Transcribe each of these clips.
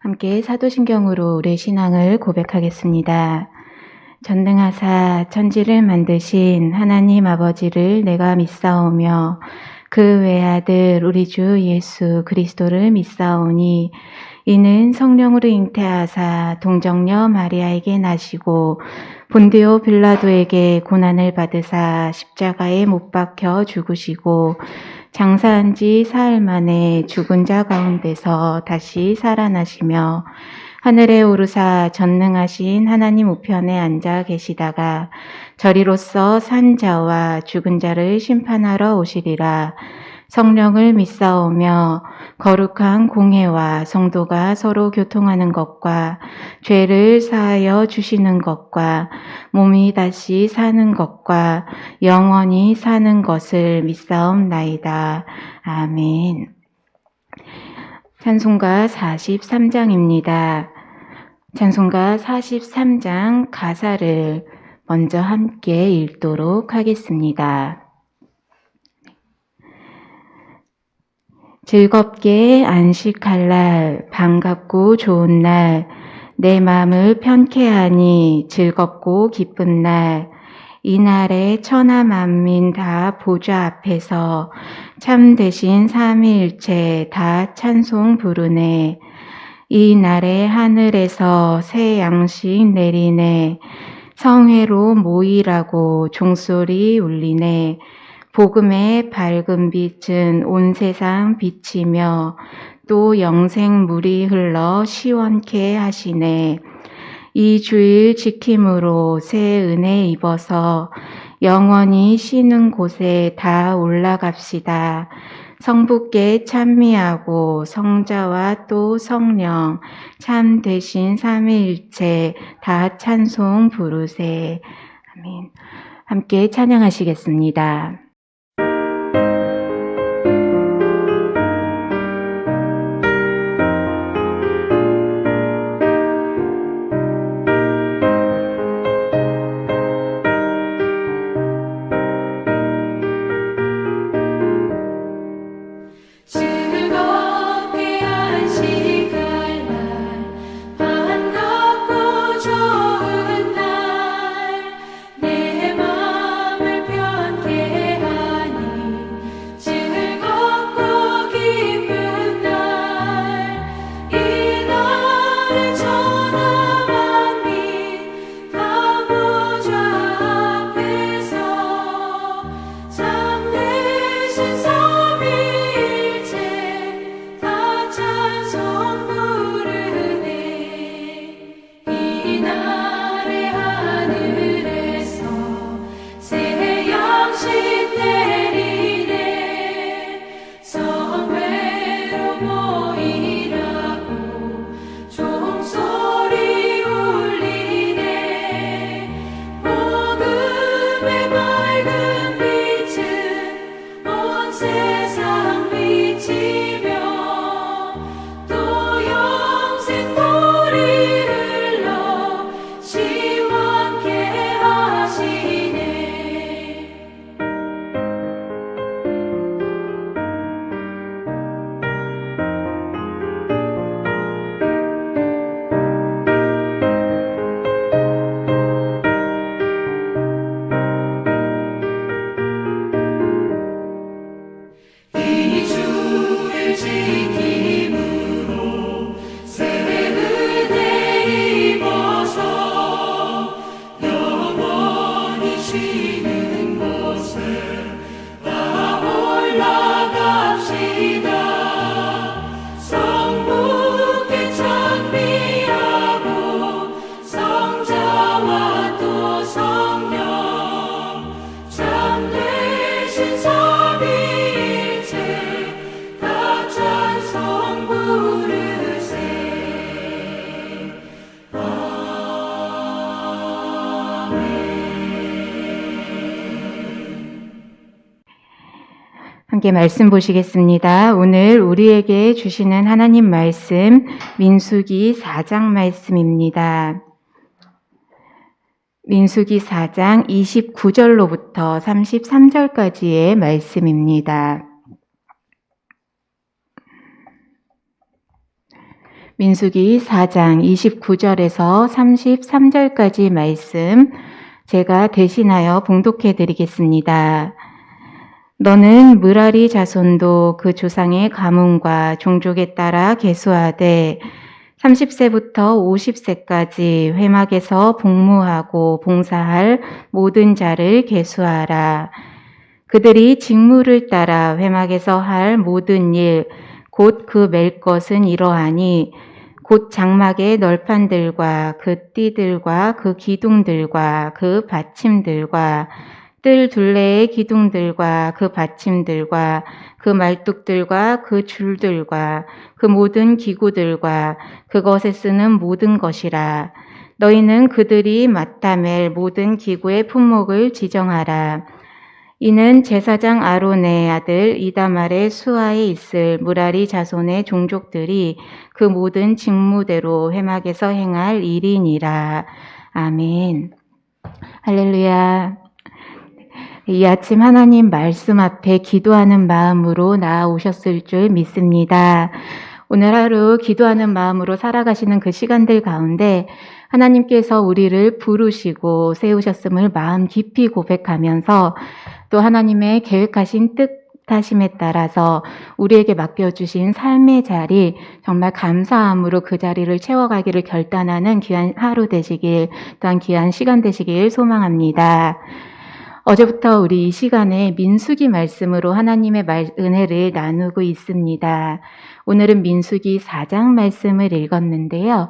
함께 사도신경으로 우리의 신앙을 고백하겠습니다. 전능하사 천지를 만드신 하나님 아버지를 내가 믿사오며 그 외아들 우리 주 예수 그리스도를 믿사오니 이는 성령으로 잉태하사 동정녀 마리아에게 나시고 본디오 빌라도에게 고난을 받으사 십자가에 못 박혀 죽으시고 장사한 지 사흘 만에 죽은 자 가운데서 다시 살아나시며 하늘에 오르사 전능하신 하나님 우편에 앉아 계시다가 저리로서 산 자와 죽은 자를 심판하러 오시리라. 성령을 믿사오며 거룩한 공회와 성도가 서로 교통하는 것과 죄를 사하여 주시는 것과 몸이 다시 사는 것과 영원히 사는 것을 믿사옵나이다. 아멘. 찬송가 43장입니다. 찬송가 43장 가사를 먼저 함께 읽도록 하겠습니다. 즐겁게 안식할 날, 반갑고 좋은 날, 내 마음을 편케 하니 즐겁고 기쁜 날, 이날에 천하 만민 다 보좌 앞에서 참 되신 삼위일체 다 찬송 부르네. 이 날에 하늘에서 새 양식 내리네. 성회로 모이라고 종소리 울리네. 복음의 밝은 빛은 온 세상 비치며 또 영생 물이 흘러 시원케 하시네. 이 주일 지킴으로 새 은혜 입어서 영원히 쉬는 곳에 다 올라갑시다. 성부께 찬미하고 성자와 또 성령 참 되신 삼위일체 다 찬송 부르세. 아멘. 함께 찬양하시겠습니다. 함께 말씀 보시겠습니다. 오늘 우리에게 주시는 하나님 말씀 민수기 4장 말씀입니다. 민수기 4장 29절로부터 33절까지의 말씀입니다. 민수기 4장 29절에서 33절까지 말씀 제가 대신하여 봉독해 드리겠습니다. 너는 므라리 자손도 그 조상의 가문과 종족에 따라 계수하되 30세부터 50세까지 회막에서 복무하고 봉사할 모든 자를 계수하라. 그들이 직무를 따라 회막에서 할 모든 일, 곧 그 맬 것은 이러하니 곧 장막의 널판들과 그 띠들과 그 기둥들과 그 받침들과 뜰 둘레의 기둥들과 그 받침들과 그 말뚝들과 그 줄들과 그 모든 기구들과 그것에 쓰는 모든 것이라. 너희는 그들이 맡아 맬 모든 기구의 품목을 지정하라. 이는 제사장 아론의 아들 이다말의 수하에 있을 므라리 자손의 종족들이 그 모든 직무대로 회막에서 행할 일이니라. 아멘. 할렐루야. 이 아침 하나님 말씀 앞에 기도하는 마음으로 나아오셨을 줄 믿습니다. 오늘 하루 기도하는 마음으로 살아가시는 그 시간들 가운데 하나님께서 우리를 부르시고 세우셨음을 마음 깊이 고백하면서 또 하나님의 계획하신 뜻하심에 따라서 우리에게 맡겨주신 삶의 자리, 정말 감사함으로 그 자리를 채워가기를 결단하는 귀한 하루 되시길, 또한 귀한 시간 되시길 소망합니다. 어제부터 우리 이 시간에 민수기 말씀으로 하나님의 은혜를 나누고 있습니다. 오늘은 민수기 4장 말씀을 읽었는데요.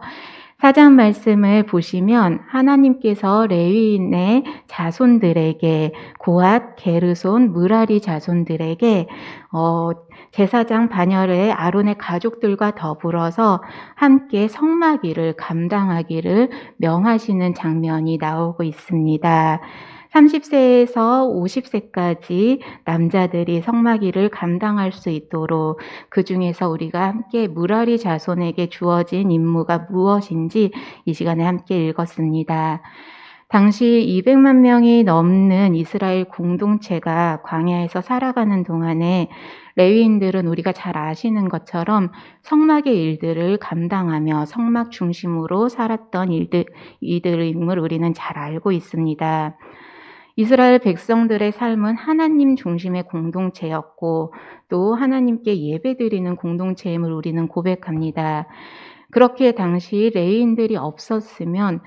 4장 말씀을 보시면 하나님께서 레위인의 자손들에게 고핫, 게르손, 므라리 자손들에게 제사장 반열의 아론의 가족들과 더불어서 함께 성막일을 감당하기를 명하시는 장면이 나오고 있습니다. 30세에서 50세까지 남자들이 성막일을 감당할 수 있도록 그 중에서 우리가 함께 므라리 자손에게 주어진 임무가 무엇인지 이 시간에 함께 읽었습니다. 당시 200만 명이 넘는 이스라엘 공동체가 광야에서 살아가는 동안에 레위인들은 우리가 잘 아시는 것처럼 성막의 일들을 감당하며 성막 중심으로 살았던 이들의 임무를 우리는 잘 알고 있습니다. 이스라엘 백성들의 삶은 하나님 중심의 공동체였고 또 하나님께 예배드리는 공동체임을 우리는 고백합니다. 그렇게 당시 레위인들이 없었으면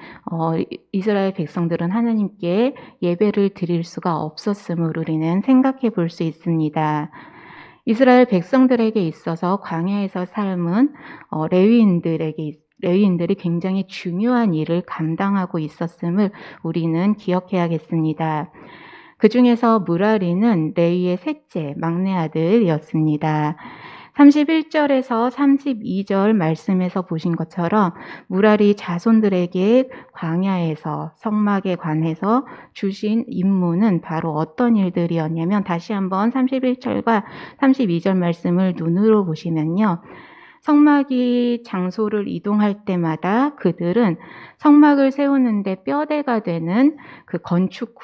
이스라엘 백성들은 하나님께 예배를 드릴 수가 없었음을 우리는 생각해 볼 수 있습니다. 이스라엘 백성들에게 있어서 광야에서 삶은 레위인들이 굉장히 중요한 일을 감당하고 있었음을 우리는 기억해야겠습니다. 그 중에서 므라리는 레위의 셋째 막내 아들이었습니다. 31절에서 32절 말씀에서 보신 것처럼 므라리 자손들에게 광야에서 성막에 관해서 주신 임무는 바로 어떤 일들이었냐면 다시 한번 31절과 32절 말씀을 눈으로 보시면요. 성막이 장소를 이동할 때마다 그들은 성막을 세우는데 뼈대가 되는 그 건축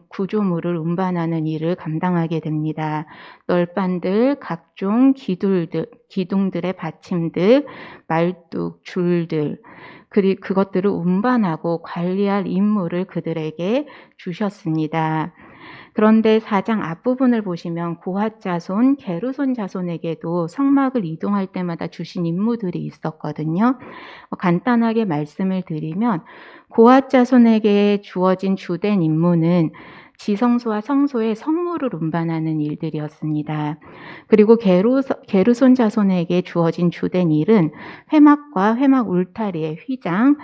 구조물을 운반하는 일을 감당하게 됩니다. 널판들, 각종 기둥들의 받침들, 말뚝, 줄들, 그리고 그것들을 운반하고 관리할 임무를 그들에게 주셨습니다. 그런데 4장 앞부분을 보시면 고핫 자손, 게르손 자손에게도 성막을 이동할 때마다 주신 임무들이 있었거든요. 간단하게 말씀을 드리면 고핫 자손에게 주어진 주된 임무는 지성소와 성소의 성물을 운반하는 일들이었습니다. 그리고 게르손 자손에게 주어진 주된 일은 회막과 회막 울타리의 휘장을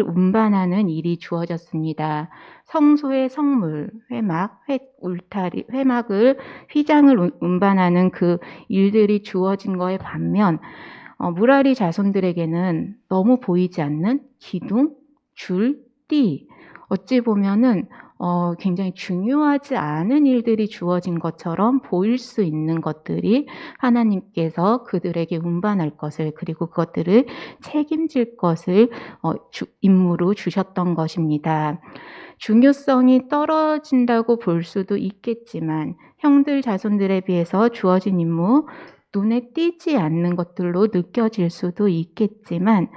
운반하는 일이 주어졌습니다. 성소의 성물, 회막을 휘장을 운반하는 그 일들이 주어진 거에 반면 므라리 자손들에게는 너무 보이지 않는 기둥, 줄, 띠, 어찌 보면은 굉장히 중요하지 않은 일들이 주어진 것처럼 보일 수 있는 것들이 하나님께서 그들에게 운반할 것을 그리고 그것들을 책임질 것을 임무로 주셨던 것입니다. 중요성이 떨어진다고 볼 수도 있겠지만 형들 자손들에 비해서 주어진 임무 눈에 띄지 않는 것들로 느껴질 수도 있겠지만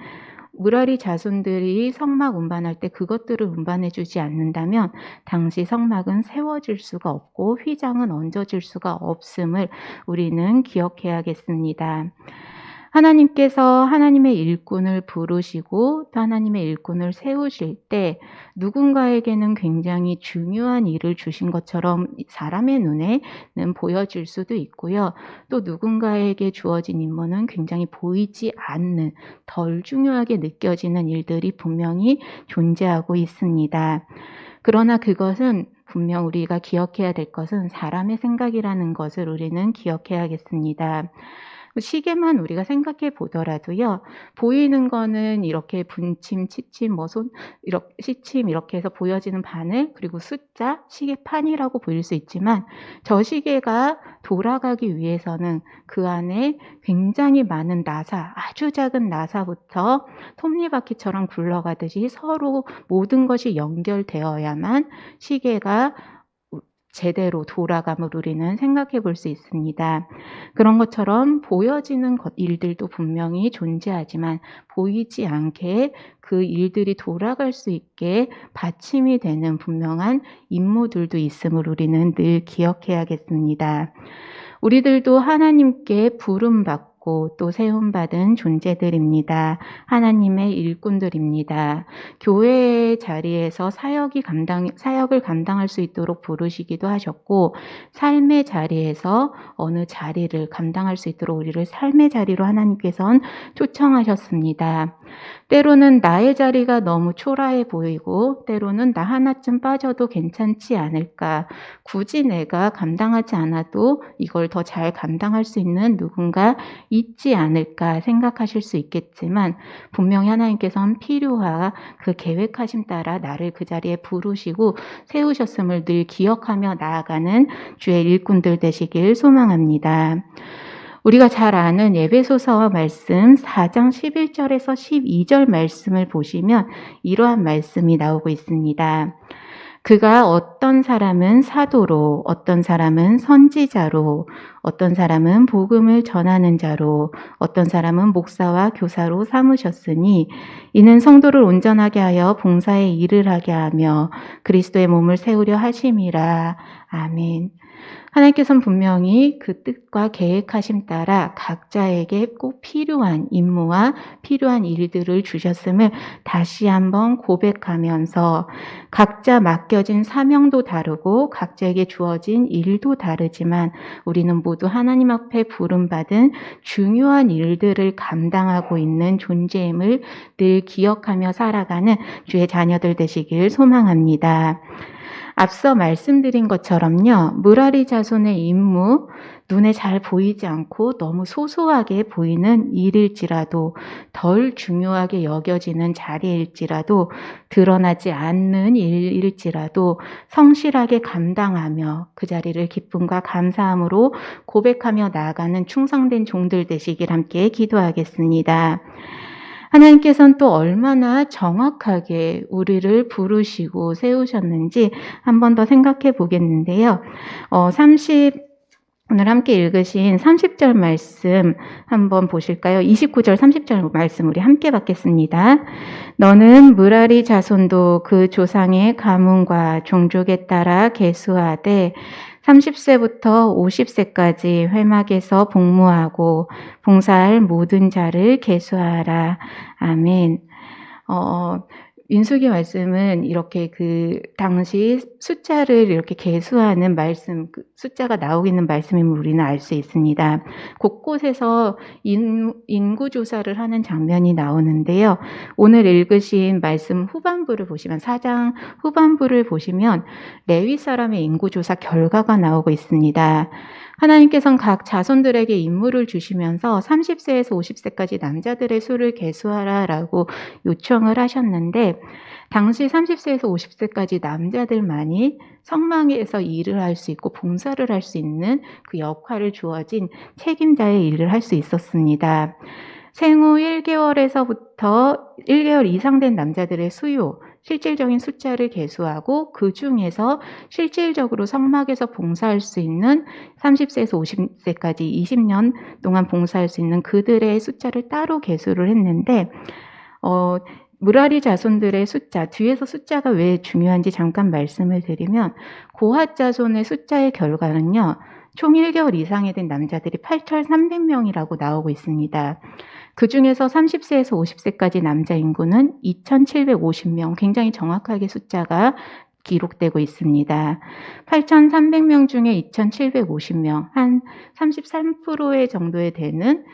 무라리 자손들이 성막 운반할 때 그것들을 운반해 주지 않는다면 당시 성막은 세워질 수가 없고 휘장은 얹어질 수가 없음을 우리는 기억해야겠습니다. 하나님께서 하나님의 일꾼을 부르시고 또 하나님의 일꾼을 세우실 때 누군가에게는 굉장히 중요한 일을 주신 것처럼 사람의 눈에는 보여질 수도 있고요. 또 누군가에게 주어진 임무는 굉장히 보이지 않는, 덜 중요하게 느껴지는 일들이 분명히 존재하고 있습니다. 그러나 그것은 분명 우리가 기억해야 될 것은 사람의 생각이라는 것을 우리는 기억해야겠습니다. 시계만 우리가 생각해 보더라도요, 보이는 거는 이렇게 분침, 치침, 시침 이렇게 해서 보여지는 바늘, 그리고 숫자, 시계판이라고 보일 수 있지만 저 시계가 돌아가기 위해서는 그 안에 굉장히 많은 나사, 아주 작은 나사부터 톱니바퀴처럼 굴러가듯이 서로 모든 것이 연결되어야만 시계가 제대로 돌아감을 우리는 생각해 볼 수 있습니다. 그런 것처럼 보여지는 일들도 분명히 존재하지만 보이지 않게 그 일들이 돌아갈 수 있게 받침이 되는 분명한 임무들도 있음을 우리는 늘 기억해야겠습니다. 우리들도 하나님께 부름받고 또 세움받은 존재들입니다. 하나님의 일꾼들입니다. 교회의 자리에서 사역을 감당할 수 있도록 부르시기도 하셨고, 삶의 자리에서 어느 자리를 감당할 수 있도록 우리를 삶의 자리로 하나님께서는 초청하셨습니다. 때로는 나의 자리가 너무 초라해 보이고 때로는 나 하나쯤 빠져도 괜찮지 않을까, 굳이 내가 감당하지 않아도 이걸 더 잘 감당할 수 있는 누군가 있지 않을까 생각하실 수 있겠지만 분명히 하나님께서는 필요와 그 계획하심 따라 나를 그 자리에 부르시고 세우셨음을 늘 기억하며 나아가는 주의 일꾼들 되시길 소망합니다. 우리가 잘 아는 에베소서 말씀 4장 11절에서 12절 말씀을 보시면 이러한 말씀이 나오고 있습니다. 그가 어떤 사람은 사도로, 어떤 사람은 선지자로, 어떤 사람은 복음을 전하는 자로, 어떤 사람은 목사와 교사로 삼으셨으니 이는 성도를 온전하게 하여 봉사의 일을 하게 하며 그리스도의 몸을 세우려 하심이라. 아멘. 하나님께서는 분명히 그 뜻과 계획하심 따라 각자에게 꼭 필요한 임무와 필요한 일들을 주셨음을 다시 한번 고백하면서 각자 맡겨진 사명도 다르고 각자에게 주어진 일도 다르지만 우리는 모두 하나님 앞에 부름받은 중요한 일들을 감당하고 있는 존재임을 늘 기억하며 살아가는 주의 자녀들 되시길 소망합니다. 앞서 말씀드린 것처럼요, 무라리 자손의 임무, 눈에 잘 보이지 않고 너무 소소하게 보이는 일일지라도, 덜 중요하게 여겨지는 자리일지라도, 드러나지 않는 일일지라도 성실하게 감당하며 그 자리를 기쁨과 감사함으로 고백하며 나아가는 충성된 종들 되시길 함께 기도하겠습니다. 하나님께서는 또 얼마나 정확하게 우리를 부르시고 세우셨는지 한 번 더 생각해 보겠는데요. 오늘 함께 읽으신 30절 말씀 한번 보실까요? 29절 30절 말씀 우리 함께 받겠습니다. 너는 무라리 자손도 그 조상의 가문과 종족에 따라 계수하되 30세부터 50세까지 회막에서 복무하고 봉사할 모든 자를 계수하라. 아멘. 민수기 말씀은 이렇게 그 당시 숫자를 이렇게 계수하는 말씀, 숫자가 나오고 있는 말씀임을 우리는 알 수 있습니다. 곳곳에서 인구 조사를 하는 장면이 나오는데요. 오늘 읽으신 말씀 후반부를 보시면 4장 후반부를 보시면 레위 사람의 인구 조사 결과가 나오고 있습니다. 하나님께서는 각 자손들에게 임무를 주시면서 30세에서 50세까지 남자들의 수를 계수하라라고 요청을 하셨는데 당시 30세에서 50세까지 남자들만이 성막에서 일을 할 수 있고 봉사를 할 수 있는 그 역할을 주어진 책임자의 일을 할 수 있었습니다. 생후 1개월에서부터 1개월 이상 된 남자들의 수요, 실질적인 숫자를 계수하고 그 중에서 실질적으로 성막에서 봉사할 수 있는 30세에서 50세까지 20년 동안 봉사할 수 있는 그들의 숫자를 따로 계수를 했는데 무라리 자손들의 숫자, 뒤에서 숫자가 왜 중요한지 잠깐 말씀을 드리면 고핫 자손의 숫자의 결과는요. 총 1개월 이상이 된 남자들이 8,300명이라고 나오고 있습니다. 그 중에서 30세에서 50세까지 남자 인구는 2,750명, 굉장히 정확하게 숫자가 기록되고 있습니다. 8,300명 중에 2,750명, 한 33%의 정도에 되는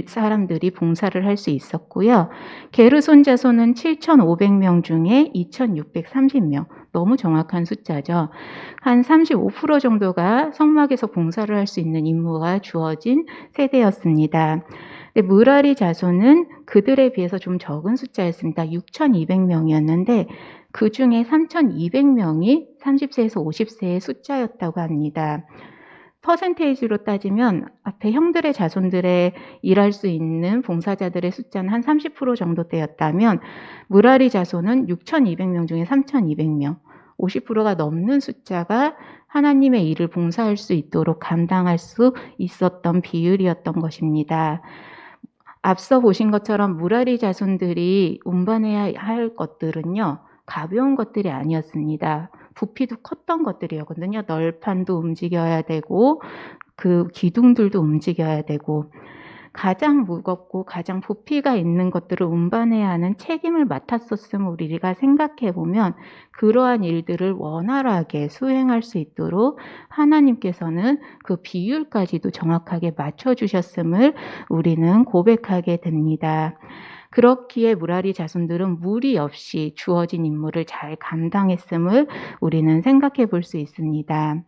사람들이 봉사를 할 수 있었고요. 게르손 자손은 7,500명 중에 2,630명, 너무 정확한 숫자죠. 한 35% 정도가 성막에서 봉사를 할 수 있는 임무가 주어진 세대였습니다. 무라리 자손은 그들에 비해서 좀 적은 숫자였습니다. 6,200명이었는데 그 중에 3,200명이 30세에서 50세의 숫자였다고 합니다. 퍼센테이지로 따지면 앞에 형들의 자손들의 일할 수 있는 봉사자들의 숫자는 한 30% 정도대였다면 무라리 자손은 6,200명 중에 3,200명, 50%가 넘는 숫자가 하나님의 일을 봉사할 수 있도록 감당할 수 있었던 비율이었던 것입니다. 앞서 보신 것처럼 무라리 자손들이 운반해야 할 것들은요. 가벼운 것들이 아니었습니다. 부피도 컸던 것들이었거든요. 널판도 움직여야 되고 그 기둥들도 움직여야 되고 가장 무겁고 가장 부피가 있는 것들을 운반해야 하는 책임을 맡았었음을 우리가 생각해 보면 그러한 일들을 원활하게 수행할 수 있도록 하나님께서는 그 비율까지도 정확하게 맞춰주셨음을 우리는 고백하게 됩니다. 그렇기에 무라리 자손들은 무리 없이 주어진 임무를 잘 감당했음을 우리는 생각해 볼 수 있습니다.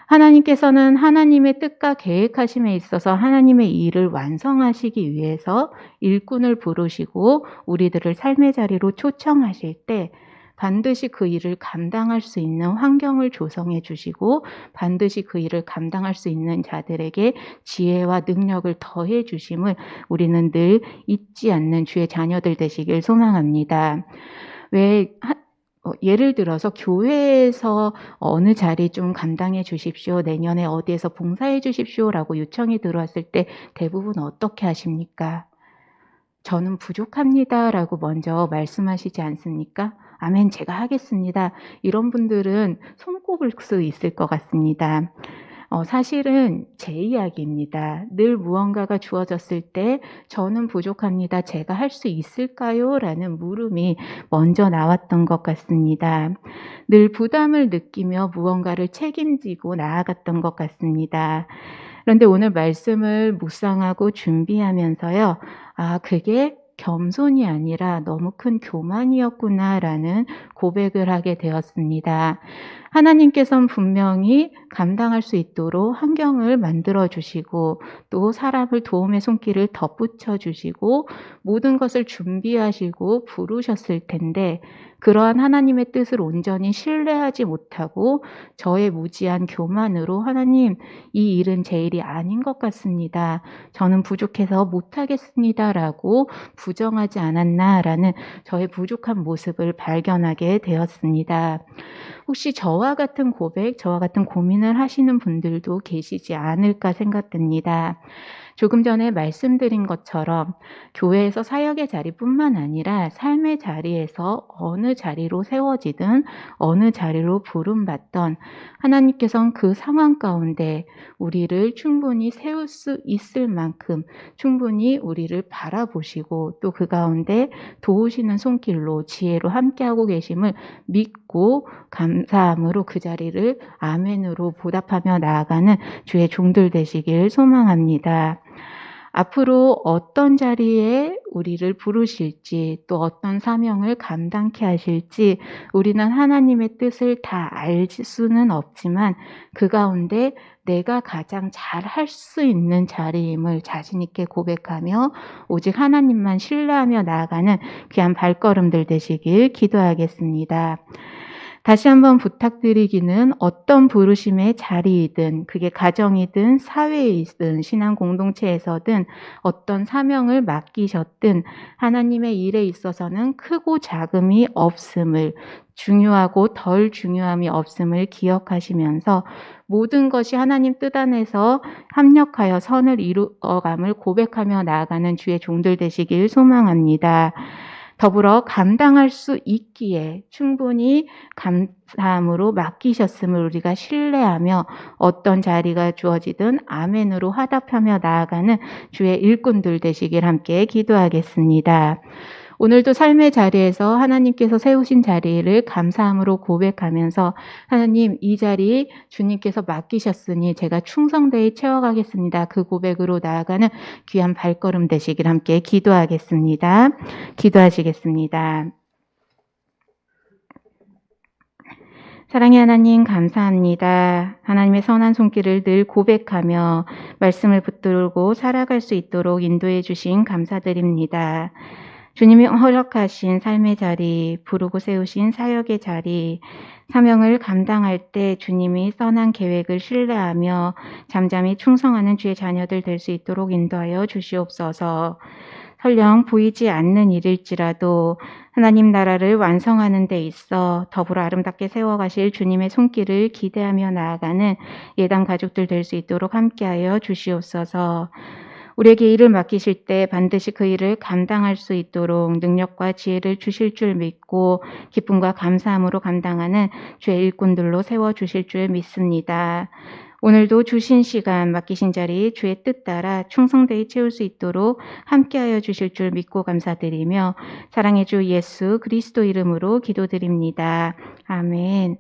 하나님께서는 하나님의 뜻과 계획하심에 있어서 하나님의 일을 완성하시기 위해서 일꾼을 부르시고 우리들을 삶의 자리로 초청하실 때 반드시 그 일을 감당할 수 있는 환경을 조성해 주시고 반드시 그 일을 감당할 수 있는 자들에게 지혜와 능력을 더해 주심을 우리는 늘 잊지 않는 주의 자녀들 되시길 소망합니다. 예를 들어서 교회에서 어느 자리 좀 감당해 주십시오. 내년에 어디에서 봉사해 주십시오라고 요청이 들어왔을 때 대부분 어떻게 하십니까? 저는 부족합니다라고 먼저 말씀하시지 않습니까? 아멘, 제가 하겠습니다. 이런 분들은 손꼽을 수 있을 것 같습니다. 사실은 제 이야기입니다. 늘 무언가가 주어졌을 때 저는 부족합니다. 제가 할 수 있을까요? 라는 물음이 먼저 나왔던 것 같습니다. 늘 부담을 느끼며 무언가를 책임지고 나아갔던 것 같습니다. 그런데 오늘 말씀을 묵상하고 준비하면서요. 그게 겸손이 아니라 너무 큰 교만이었구나라는 고백을 하게 되었습니다. 하나님께서는 분명히 감당할 수 있도록 환경을 만들어 주시고 또 사람을 도움의 손길을 덧붙여 주시고 모든 것을 준비하시고 부르셨을 텐데 그러한 하나님의 뜻을 온전히 신뢰하지 못하고 저의 무지한 교만으로 하나님 이 일은 제 일이 아닌 것 같습니다. 저는 부족해서 못하겠습니다라고 부정하지 않았나라는 저의 부족한 모습을 발견하게 되었습니다. 혹시 저와 같은 고백, 저와 같은 고민을 하시는 분들도 계시지 않을까 생각됩니다. 조금 전에 말씀드린 것처럼 교회에서 사역의 자리뿐만 아니라 삶의 자리에서 어느 자리로 세워지든 어느 자리로 부름받던 하나님께서는 그 상황 가운데 우리를 충분히 세울 수 있을 만큼 충분히 우리를 바라보시고 또 그 가운데 도우시는 손길로 지혜로 함께하고 계심을 믿고 감사함으로 그 자리를 아멘으로 보답하며 나아가는 주의 종들 되시길 소망합니다. 앞으로 어떤 자리에 우리를 부르실지 또 어떤 사명을 감당케 하실지 우리는 하나님의 뜻을 다 알 수는 없지만 그 가운데 내가 가장 잘 할 수 있는 자리임을 자신 있게 고백하며 오직 하나님만 신뢰하며 나아가는 귀한 발걸음들 되시길 기도하겠습니다. 다시 한번 부탁드리기는 어떤 부르심의 자리이든 그게 가정이든 사회이든 신앙 공동체에서든 어떤 사명을 맡기셨든 하나님의 일에 있어서는 크고 작음이 없음을, 중요하고 덜 중요함이 없음을 기억하시면서 모든 것이 하나님 뜻 안에서 합력하여 선을 이루어감을 고백하며 나아가는 주의 종들 되시길 소망합니다. 더불어 감당할 수 있기에 충분히 감사함으로 맡기셨음을 우리가 신뢰하며 어떤 자리가 주어지든 아멘으로 화답하며 나아가는 주의 일꾼들 되시길 함께 기도하겠습니다. 오늘도 삶의 자리에서 하나님께서 세우신 자리를 감사함으로 고백하면서 하나님 이 자리 주님께서 맡기셨으니 제가 충성되이 채워가겠습니다. 그 고백으로 나아가는 귀한 발걸음 되시길 함께 기도하겠습니다. 기도하시겠습니다. 사랑의 하나님 감사합니다. 하나님의 선한 손길을 늘 고백하며 말씀을 붙들고 살아갈 수 있도록 인도해 주신 감사드립니다. 주님이 허락하신 삶의 자리, 부르고 세우신 사역의 자리, 사명을 감당할 때 주님이 선한 계획을 신뢰하며 잠잠히 충성하는 주의 자녀들 될 수 있도록 인도하여 주시옵소서. 설령 보이지 않는 일일지라도 하나님 나라를 완성하는 데 있어 더불어 아름답게 세워가실 주님의 손길을 기대하며 나아가는 예당 가족들 될 수 있도록 함께하여 주시옵소서. 우리에게 일을 맡기실 때 반드시 그 일을 감당할 수 있도록 능력과 지혜를 주실 줄 믿고 기쁨과 감사함으로 감당하는 주의 일꾼들로 세워주실 줄 믿습니다. 오늘도 주신 시간 맡기신 자리 주의 뜻 따라 충성되이 채울 수 있도록 함께하여 주실 줄 믿고 감사드리며 사랑의 주 예수 그리스도 이름으로 기도드립니다. 아멘.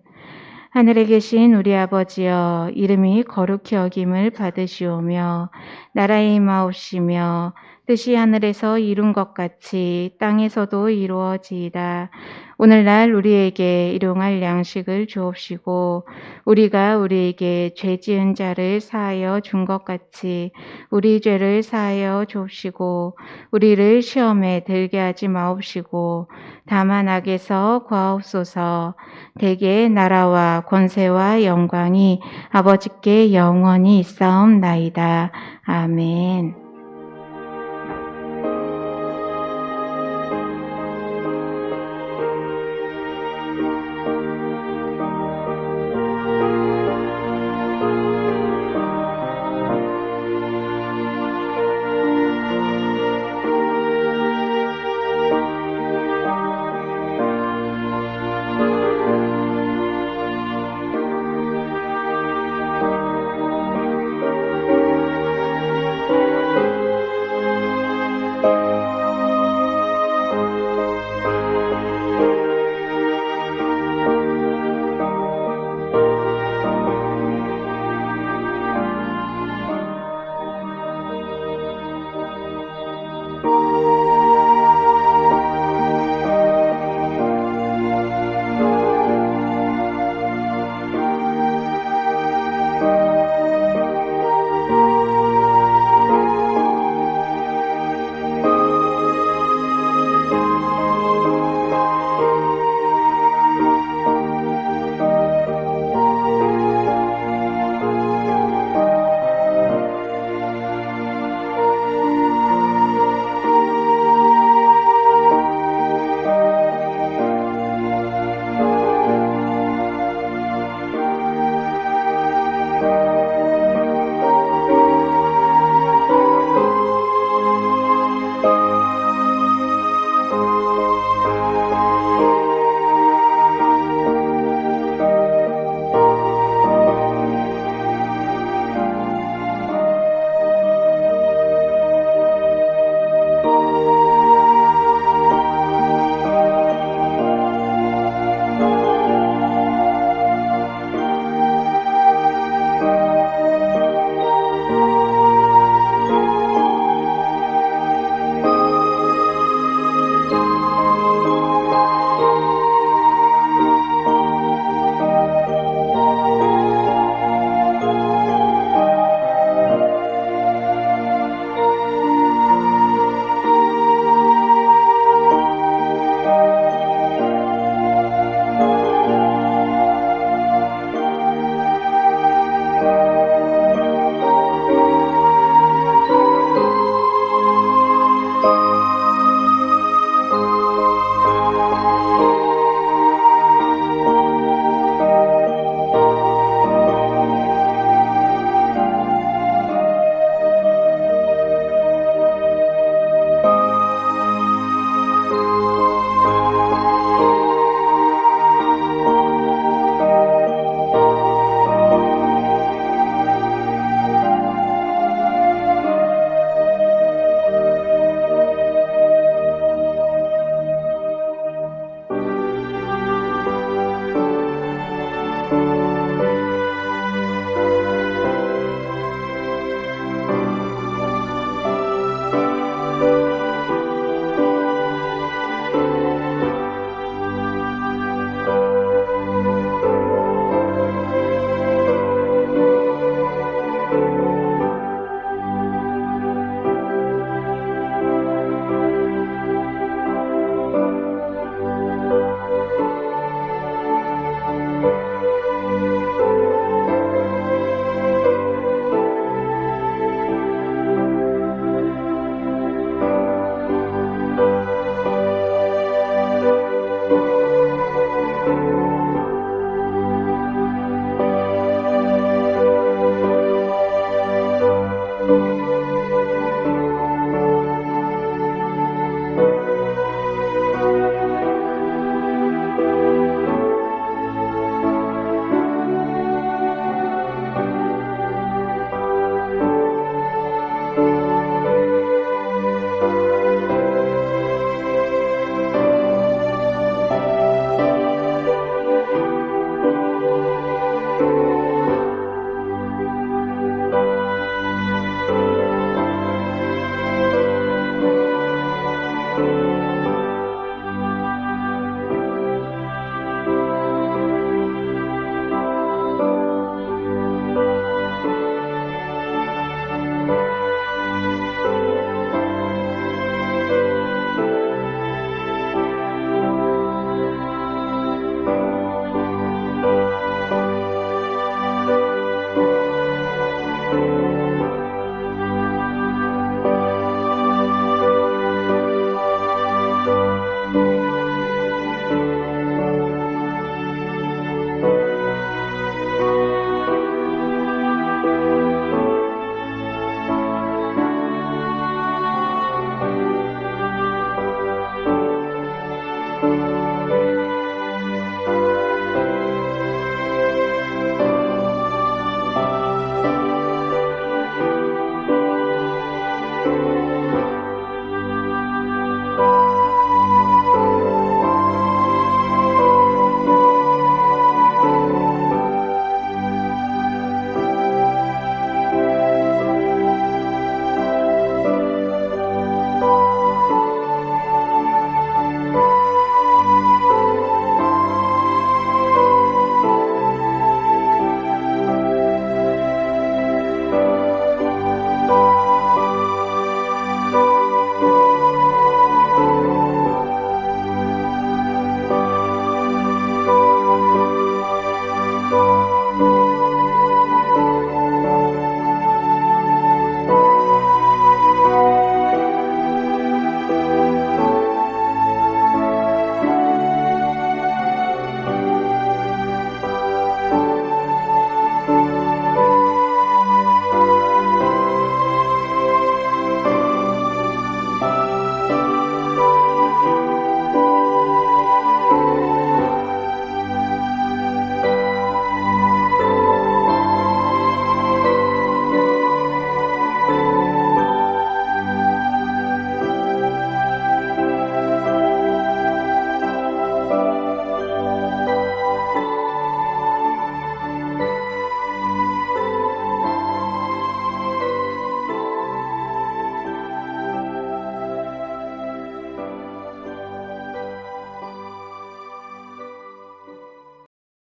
하늘에 계신 우리 아버지여 이름이 거룩히 여김을 받으시오며 나라의 임하옵시며 뜻이 하늘에서 이룬 것 같이 땅에서도 이루어지이다. 오늘날 우리에게 일용할 양식을 주옵시고 우리가 우리에게 죄 지은 자를 사하여 준 것 같이 우리 죄를 사하여 주옵시고 우리를 시험에 들게 하지 마옵시고 다만 악에서 구하옵소서. 대개 나라와 권세와 영광이 아버지께 영원히 있사옵나이다. 아멘.